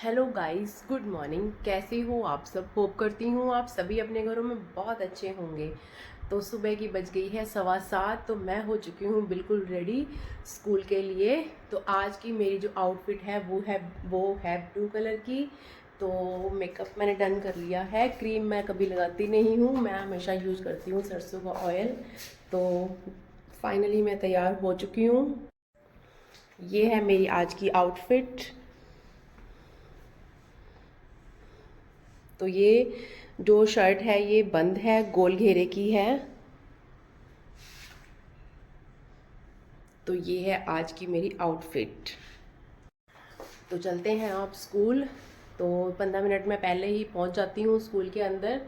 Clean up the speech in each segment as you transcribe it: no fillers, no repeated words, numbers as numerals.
Hello guys, good morning. कैसे हो आप सब? होप करती हूँ आप सभी अपने घरों में बहुत अच्छे होंगे। तो सुबह की बज गई है 7:15, तो मैं हो चुकी हूँ बिल्कुल रेडी स्कूल के लिए। तो आज की मेरी जो आउटफिट है वो है ब्लू कलर की। तो मेकअप मैंने डन कर लिया है। क्रीम मैं कभी लगाती नहीं हूँ, मैं हमेशा यूज़ करती हूँ सरसों का ऑयल। तो फाइनली मैं तैयार हो चुकी हूँ। ये है मेरी आज की आउटफिट। तो ये जो शर्ट है ये बंद है, गोल घेरे की है। तो ये है आज की मेरी आउटफिट। तो चलते हैं आप स्कूल। तो 15 मिनट में पहले ही पहुंच जाती हूँ स्कूल के अंदर।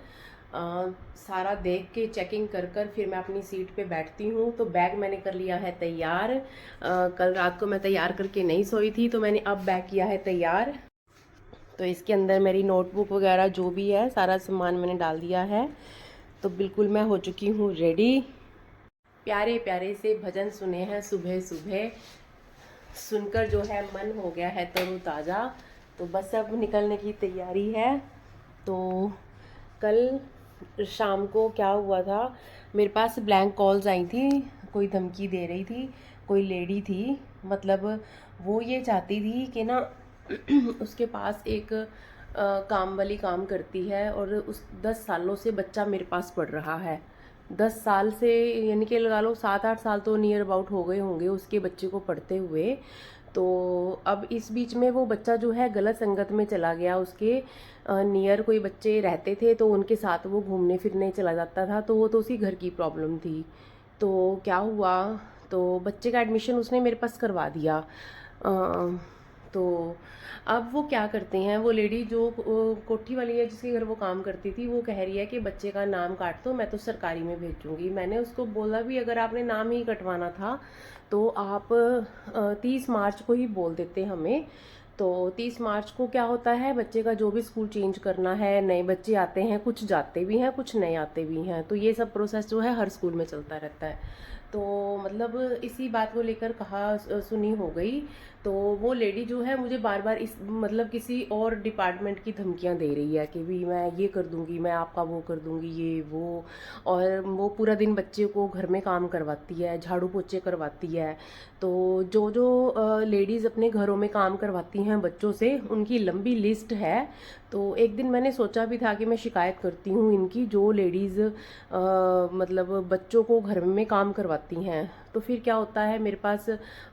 सारा देख के चेकिंग कर कर फिर मैं अपनी सीट पे बैठती हूँ। तो बैग मैंने कर लिया है तैयार। कल रात को मैं तैयार करके नहीं सोई थी, तो मैंने अब बैग किया है तैयार। तो इसके अंदर मेरी नोटबुक वगैरह जो भी है सारा सामान मैंने डाल दिया है। तो बिल्कुल मैं हो चुकी हूँ रेडी। प्यारे प्यारे से भजन सुने हैं सुबह सुबह, सुनकर जो है मन हो गया है तरोताज़ा। तो बस अब निकलने की तैयारी है। तो कल शाम को क्या हुआ था, मेरे पास ब्लैंक कॉल्स आई थी। कोई धमकी दे रही थी, कोई लेडी थी। मतलब वो ये चाहती थी कि ना उसके पास एक काम वाली काम करती है, और उस 10 सालों से बच्चा मेरे पास पढ़ रहा है। 10 साल से, यानी कि लगा लो 7-8 साल तो नियर अबाउट हो गए होंगे उसके बच्चे को पढ़ते हुए। तो अब इस बीच में वो बच्चा जो है गलत संगत में चला गया। उसके नियर कोई बच्चे रहते थे, तो उनके साथ वो घूमने फिरने चला जाता था। तो वो तो उसी घर की प्रॉब्लम थी। तो क्या हुआ, तो बच्चे का एडमिशन उसने मेरे पास करवा दिया। तो अब वो क्या करते हैं, वो लेडी जो कोठी वाली है जिसके घर वो काम करती थी, वो कह रही है कि बच्चे का नाम काट दो, मैं तो सरकारी में भेजूंगी। मैंने उसको बोला भी अगर आपने नाम ही कटवाना था तो आप 30 मार्च को ही बोल देते हमें। तो 30 मार्च को क्या होता है, बच्चे का जो भी स्कूल चेंज करना है, नए बच्चे आते हैं, कुछ जाते भी हैं कुछ नए आते भी हैं। तो ये सब प्रोसेस जो है हर स्कूल में चलता रहता है। तो मतलब इसी बात को लेकर कहा सुनी हो गई। तो वो लेडी जो है मुझे बार बार इस मतलब किसी और डिपार्टमेंट की धमकियां दे रही है कि भी मैं ये कर दूंगी, मैं आपका वो कर दूंगी, ये वो। और वो पूरा दिन बच्चे को घर में काम करवाती है, झाड़ू पोछे करवाती है। तो जो जो लेडीज़ अपने घरों में काम करवाती हैं बच्चों से, उनकी लंबी लिस्ट है। तो एक दिन मैंने सोचा भी था कि मैं शिकायत करती हूँ इनकी, जो लेडीज़ मतलब बच्चों को घर में काम करवाती हैं। तो फिर क्या होता है, मेरे पास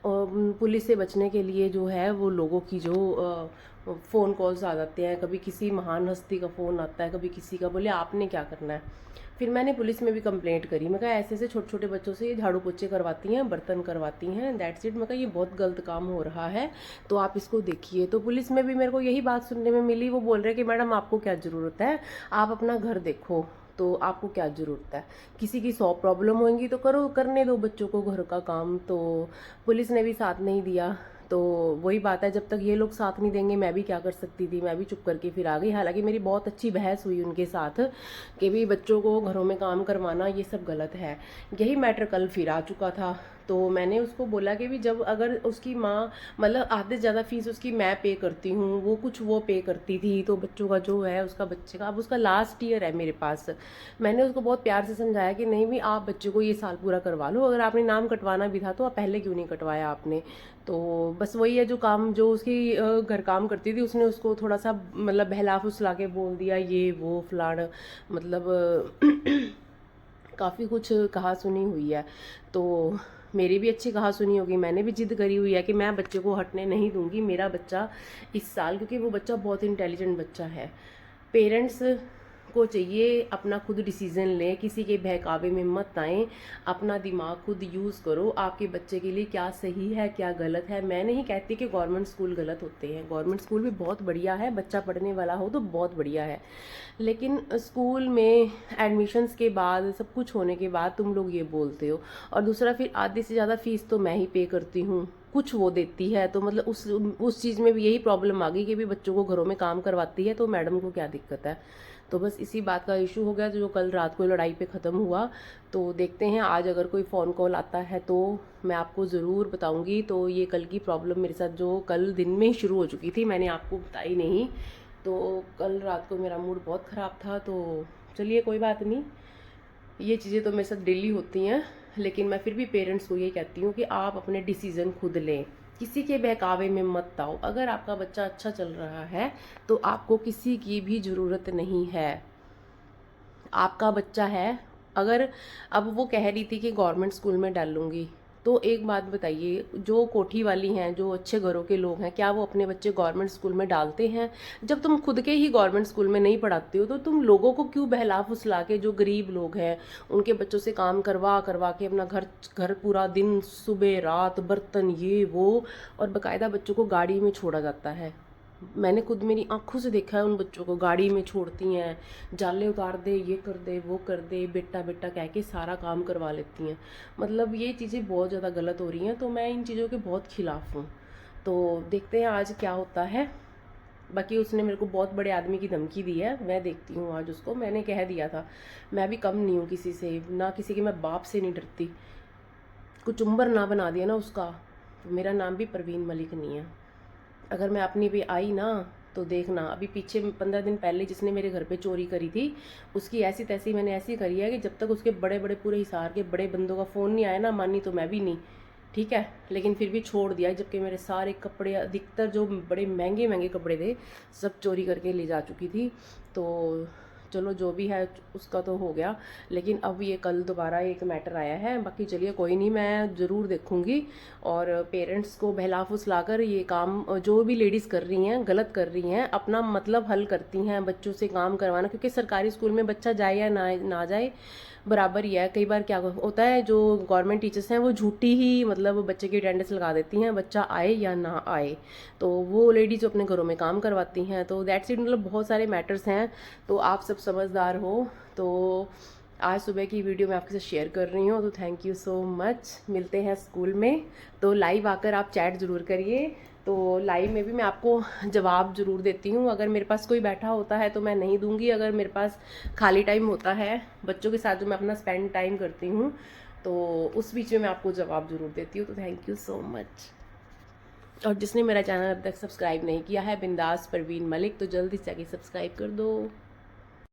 पुलिस से बचने के लिए जो है वो लोगों की जो फ़ोन कॉल्स आ जाते हैं। कभी किसी महान हस्ती का फ़ोन आता है, कभी किसी का, बोले आपने क्या करना है। फिर मैंने पुलिस में भी कंप्लेंट करी। मैं कहा ऐसे ऐसे छोटे छोटे बच्चों से ये झाड़ू पोछे करवाती हैं, बर्तन करवाती हैं, दैट्स इट। मैं कहा ये बहुत गलत काम हो रहा है, तो आप इसको देखिए। तो पुलिस में भी मेरे को यही बात सुनने में मिली। वो बोल रहे कि मैडम आपको क्या ज़रूरत है, आप अपना घर देखो। तो आपको क्या ज़रूरत है, किसी की 100 प्रॉब्लम होंगी तो करो, करने दो बच्चों को घर का काम। तो पुलिस ने भी साथ नहीं दिया। तो वही बात है, जब तक ये लोग साथ नहीं देंगे मैं भी क्या कर सकती थी, मैं भी चुप करके फिर आ गई। हालांकि मेरी बहुत अच्छी बहस हुई उनके साथ कि भी बच्चों को घरों में काम करवाना ये सब गलत है। यही मैटर कल फिर आ चुका था। तो मैंने उसको बोला कि भी जब अगर उसकी माँ, मतलब आधे से ज़्यादा फीस उसकी मैं पे करती हूँ, वो कुछ वो पे करती थी, तो बच्चों का जो है उसका बच्चे का अब उसका लास्ट ईयर है मेरे पास। मैंने उसको बहुत प्यार से समझाया कि नहीं भी आप बच्चे को ये साल पूरा करवा लो, अगर आपने नाम कटवाना भी था तो आप पहले क्यों नहीं कटवाया आपने। तो बस वही है, जो काम जो उसकी घर काम करती थी उसने उसको थोड़ा सा मतलब बहला फुसला के बोल दिया ये वो फलाण, मतलब काफ़ी कुछ कहा सुनी हुई है। तो मेरी भी अच्छी कहा सुनी होगी, मैंने भी जिद करी हुई है कि मैं बच्चे को हटने नहीं दूंगी मेरा बच्चा इस साल, क्योंकि वो बच्चा बहुत इंटेलिजेंट बच्चा है। पेरेंट्स को चाहिए अपना खुद डिसीजन लें, किसी के बहकावे में मत आएं, अपना दिमाग खुद यूज़ करो। आपके बच्चे के लिए क्या सही है क्या गलत है। मैं नहीं कहती कि गवर्नमेंट स्कूल गलत होते हैं, गवर्नमेंट स्कूल भी बहुत बढ़िया है, बच्चा पढ़ने वाला हो तो बहुत बढ़िया है। लेकिन स्कूल में एडमिशन्स के बाद, सब कुछ होने के बाद तुम लोग ये बोलते हो। और दूसरा, फिर आधी से ज़्यादा फीस तो मैं ही पे करती हूँ। कुछ वो देती है, तो मतलब उस चीज़ में भी यही प्रॉब्लम आ गई कि भी बच्चों को घरों में काम करवाती है तो मैडम को क्या दिक्कत है। तो बस इसी बात का इशू हो गया जो कल रात को लड़ाई पे ख़त्म हुआ। तो देखते हैं आज अगर कोई फ़ोन कॉल आता है तो मैं आपको ज़रूर बताऊंगी। तो ये कल की प्रॉब्लम मेरे साथ जो कल दिन में ही शुरू हो चुकी थी, मैंने आपको बताई नहीं। तो कल रात को मेरा मूड बहुत ख़राब था। तो चलिए कोई बात नहीं, ये चीज़ें तो मेरे साथ डेली होती हैं, लेकिन मैं फिर भी पेरेंट्स को ये कहती हूँ कि आप अपने डिसीज़न खुद लें, किसी के बहकावे में मत आओ। अगर आपका बच्चा अच्छा चल रहा है तो आपको किसी की भी ज़रूरत नहीं है। आपका बच्चा है, अगर अब वो कह रही थी कि गवर्नमेंट स्कूल में डालूंगी, तो एक बात बताइए, जो कोठी वाली हैं, जो अच्छे घरों के लोग हैं, क्या वो अपने बच्चे गवर्नमेंट स्कूल में डालते हैं? जब तुम खुद के ही गवर्नमेंट स्कूल में नहीं पढ़ाते हो तो तुम लोगों को क्यों बहला फुसला के, जो गरीब लोग हैं उनके बच्चों से काम करवा करवा के अपना घर घर पूरा दिन सुबह रात बर्तन ये वो, और बाकायदा बच्चों को गाड़ी में छोड़ा जाता है। मैंने खुद मेरी आंखों से देखा है, उन बच्चों को गाड़ी में छोड़ती हैं, जाले उतार दे, ये कर दे, वो कर दे, बेटा बेटा कह के सारा काम करवा लेती हैं। मतलब ये चीज़ें बहुत ज़्यादा गलत हो रही हैं, तो मैं इन चीज़ों के बहुत खिलाफ़ हूँ। तो देखते हैं आज क्या होता है। बाकी उसने मेरे को बहुत बड़े आदमी की धमकी दी है, मैं देखती हूँ आज उसको। मैंने कह दिया था मैं भी कम नहीं हूँ किसी से, ना किसी के मैं बाप से नहीं डरती। कुचुम्बर ना बना दिया ना उसका, तो मेरा नाम भी परवीन मलिक नहीं है। अगर मैं अपनी पे आई ना तो देखना, अभी पीछे 15 दिन पहले जिसने मेरे घर पे चोरी करी थी, उसकी ऐसी तैसी मैंने ऐसी करी है कि जब तक उसके बड़े बड़े पूरे हिसार के बड़े बंदों का फ़ोन नहीं आया ना, मानी तो मैं भी नहीं, ठीक है। लेकिन फिर भी छोड़ दिया, जबकि मेरे सारे कपड़े, अधिकतर जो बड़े महंगे महंगे कपड़े थे, सब चोरी करके ले जा चुकी थी। तो चलो जो भी है उसका तो हो गया, लेकिन अब ये कल दोबारा एक मैटर आया है। बाकी चलिए कोई नहीं, मैं ज़रूर देखूंगी। और पेरेंट्स को बहला फुसला कर ये काम जो भी लेडीज़ कर रही हैं गलत कर रही हैं, अपना मतलब हल करती हैं बच्चों से काम करवाना, क्योंकि सरकारी स्कूल में बच्चा जाए या ना जाए बराबर ही है। कई बार क्या होता है, जो गवर्नमेंट टीचर्स हैं वो झूठी ही मतलब बच्चे की अटेंडेंस लगा देती हैं, बच्चा आए या ना आए। तो वो लेडीज अपने घरों में काम करवाती हैं। तो दैट्स इट, मतलब बहुत सारे मैटर्स हैं। तो आप सब समझदार हो। तो आज सुबह की वीडियो मैं आपके साथ शेयर कर रही हूँ, तो थैंक यू सो मच। मिलते हैं स्कूल में, तो लाइव आकर आप चैट ज़रूर करिए। तो लाइव में भी मैं आपको जवाब ज़रूर देती हूँ। अगर मेरे पास कोई बैठा होता है तो मैं नहीं दूंगी, अगर मेरे पास खाली टाइम होता है बच्चों के साथ जो मैं अपना स्पेंड टाइम करती हूँ, तो उस बीच में मैं आपको जवाब ज़रूर देती हूँ। तो थैंक यू सो मच। और जिसने मेरा चैनल अब तक सब्सक्राइब नहीं किया है, बिंदास परवीन मलिक, तो जल्दी से आके सब्सक्राइब कर दो।